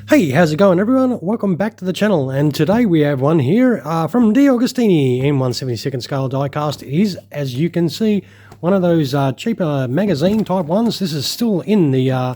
Hey, how's it going everyone? Welcome back to the channel, and today we have one here from DeAgostini in 1/72nd scale diecast. It is, as you can see, one of those cheaper magazine type ones. This is still in the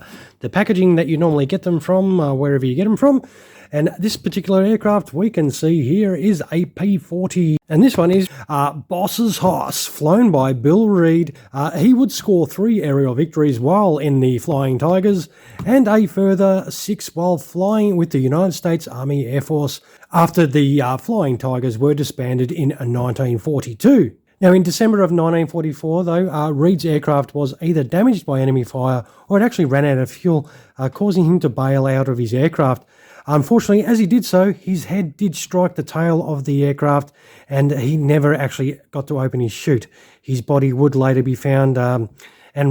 packaging that you normally get them from, wherever you get them from. And this particular aircraft we can see here is a P-40, and this one is Boss's Horse, flown by Bill Reed. He would score 3 aerial victories while in the Flying Tigers, and a further 6 while flying with the United States Army Air Force after the Flying Tigers were disbanded in 1942. Now, in December of 1944, though, Reed's aircraft was either damaged by enemy fire or it actually ran out of fuel, causing him to bail out of his aircraft. Unfortunately, as he did so, his head did strike the tail of the aircraft and he never actually got to open his chute. His body would later be found and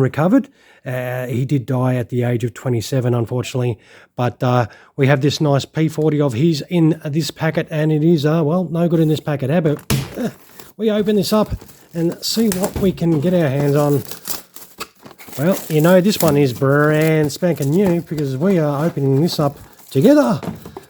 recovered. He did die at the age of 27, unfortunately. But we have this nice P-40 of his in this packet, and it is, well, no good in this packet, but we open this up and see what we can get our hands on. Well, you know, this one is brand spanking new because we are opening this up together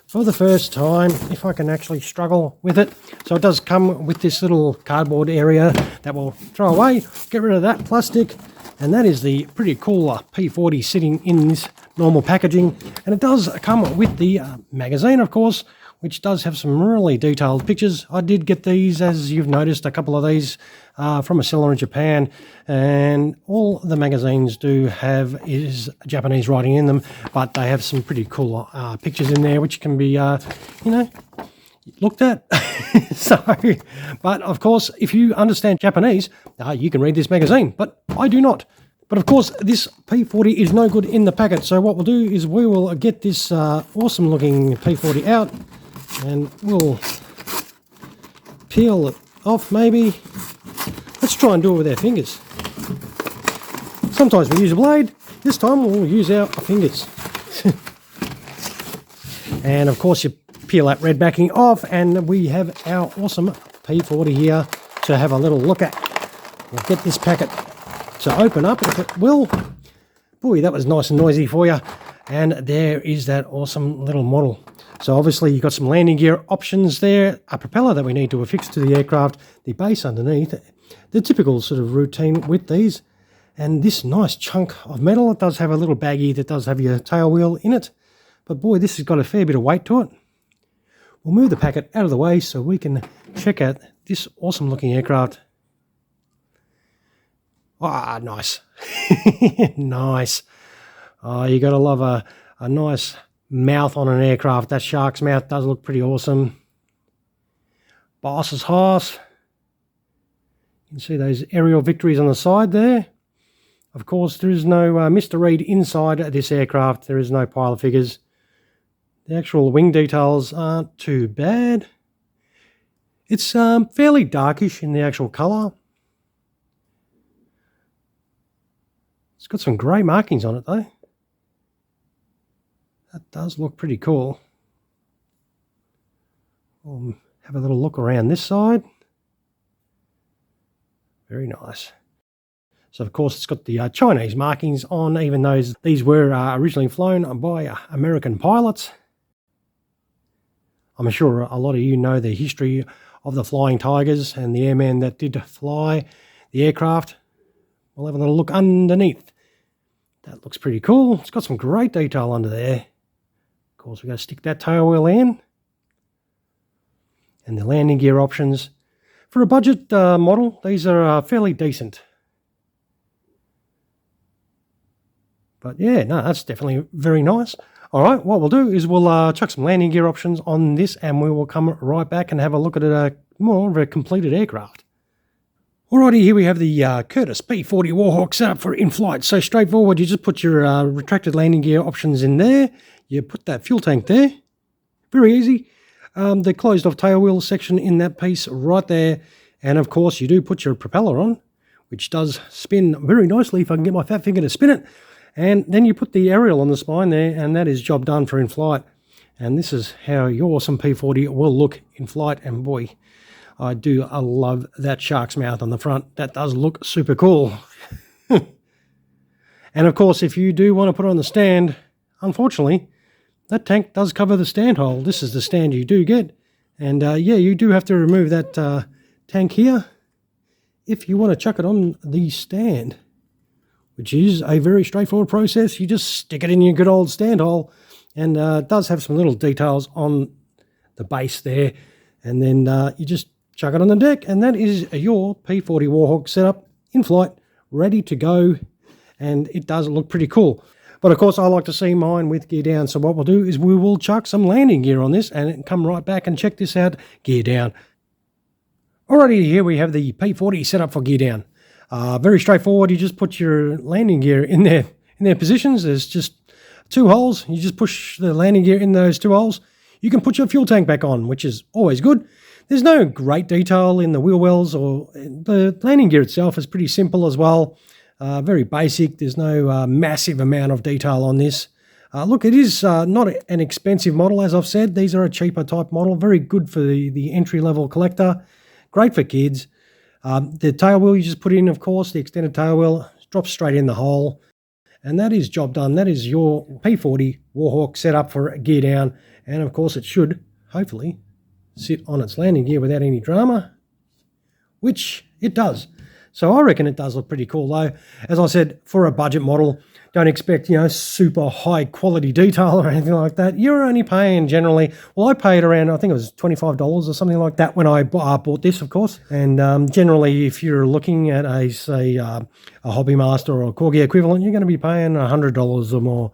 for the first time, if I can actually struggle with it. So it does come with this little cardboard area that we'll throw away, get rid of that plastic, and that is the pretty cool P-40 sitting in this normal packaging. And it does come with the magazine, of course, which does have some really detailed pictures. I did get these, as you've noticed, a couple of these from a seller in Japan, and all the magazines do have is Japanese writing in them, but they have some pretty cool pictures in there which can be, you know, looked at. So, but of course, if you understand Japanese, you can read this magazine, but I do not. But of course, this P-40 is no good in the packet, so what we'll do is we will get this awesome looking P-40 out, and we'll peel it off maybe. Let's try and do it with our fingers. Sometimes we use a blade, this time we'll use our fingers. And of course you peel that red backing off and we have our awesome P-40 here to have a little look at. We'll get this packet to open up if it will. Boy, that was nice and noisy for you. And there is that awesome little model. So obviously you've got some landing gear options there, a propeller that we need to affix to the aircraft, the base underneath, the typical sort of routine with these, and this nice chunk of metal. It does have a little baggie that does have your tail wheel in it, but boy, this has got a fair bit of weight to it. We'll move the packet out of the way so we can check out this awesome looking aircraft. Ah, nice. Nice. Oh, you gotta love a nice mouth on an aircraft. That shark's mouth does look pretty awesome. Boss's Horse. You can see those aerial victories on the side there. Of course, there is no Mr. Reed inside this aircraft. There is no pilot figures. The actual wing details aren't too bad. It's fairly darkish in the actual colour. It's got some grey markings on it though. That does look pretty cool. We'll have a little look around this side. Very nice. So of course it's got the Chinese markings on, even though these were originally flown by American pilots. I'm sure a lot of you know the history of the Flying Tigers and the airmen that did fly the aircraft. We'll have a little look underneath. That looks pretty cool. It's got some great detail under there. Of course, we've got to stick that tail wheel in. And the landing gear options. For a budget model, these are fairly decent. But yeah, no, that's definitely very nice. All right, what we'll do is we'll chuck some landing gear options on this and we will come right back and have a look at a more of a completed aircraft. Alrighty, here we have the Curtiss P-40 Warhawk set up for in-flight. So straightforward, you just put your retracted landing gear options in there. You put that fuel tank there. Very easy. The closed off tail wheel section in that piece right there. And of course, you do put your propeller on, which does spin very nicely if I can get my fat finger to spin it. And then you put the aerial on the spine there, and that is job done for in-flight. And this is how your awesome P-40 will look in flight. And boy, I love that shark's mouth on the front. That does look super cool. And of course, if you do want to put it on the stand, unfortunately, that tank does cover the stand hole. This is the stand you do get. And yeah, you do have to remove that tank here if you want to chuck it on the stand, which is a very straightforward process. You just stick it in your good old stand hole, and it does have some little details on the base there, and then you just chuck it on the deck, and that is your P-40 Warhawk setup in flight, ready to go, and it does look pretty cool. But of course, I like to see mine with gear down, so what we'll do is we will chuck some landing gear on this and come right back and check this out, gear down. Alrighty, here we have the P-40 set up for gear down. Very straightforward. You just put your landing gear in their positions. There's just 2 holes. You just push the landing gear in those 2 holes. You can put your fuel tank back on, which is always good. There's no great detail in the wheel wells, or the landing gear itself is pretty simple as well. Very basic. There's no massive amount of detail on this. Look, it is not an expensive model, as I've said. These are a cheaper type model. Very good for the entry-level collector. Great for kids. The tail wheel you just put in, of course, the extended tail wheel drops straight in the hole. And that is job done. That is your P-40 Warhawk set up for gear down. And of course it should, hopefully, sit on its landing gear without any drama, which it does. So I reckon it does look pretty cool though. As I said, for a budget model, don't expect, you know, super high quality detail or anything like that. You're only paying generally, well, I paid around, I think it was $25 or something like that when I bought this, of course. And generally, if you're looking at say, a Hobby Master or a Corgi equivalent, you're going to be paying $100 or more.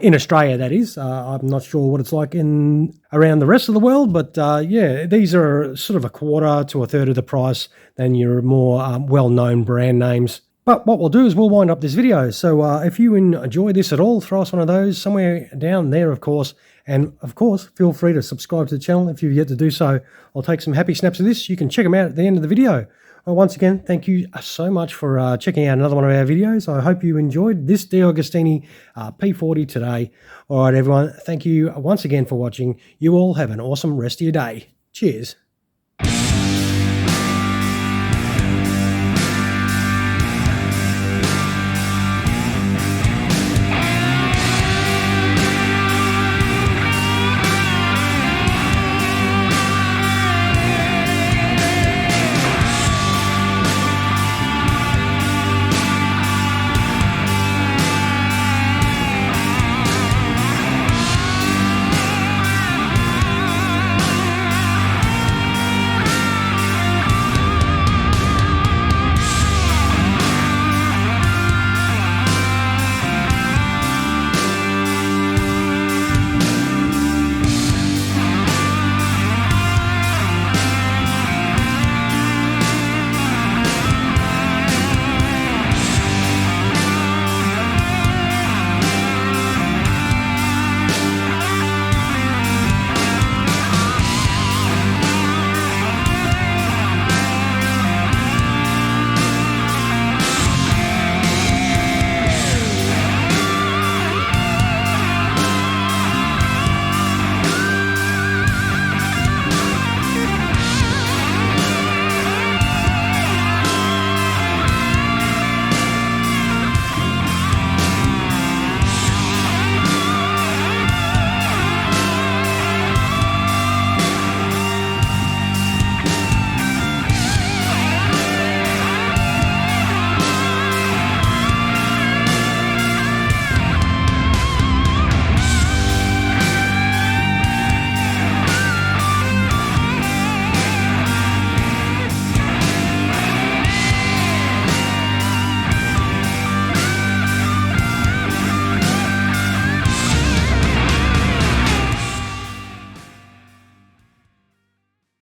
In Australia, that is. I'm not sure what it's like around the rest of the world, but yeah, these are sort of a quarter to a third of the price than your more well-known brand names. But what we'll do is we'll wind up this video. So if you enjoy this at all, throw us one of those somewhere down there, of course. And of course, feel free to subscribe to the channel if you've yet to do so. I'll take some happy snaps of this. You can check them out at the end of the video. Well, once again, thank you so much for checking out another one of our videos. I hope you enjoyed this DeAgostini P-40 today. All right, everyone, thank you once again for watching. You all have an awesome rest of your day. Cheers.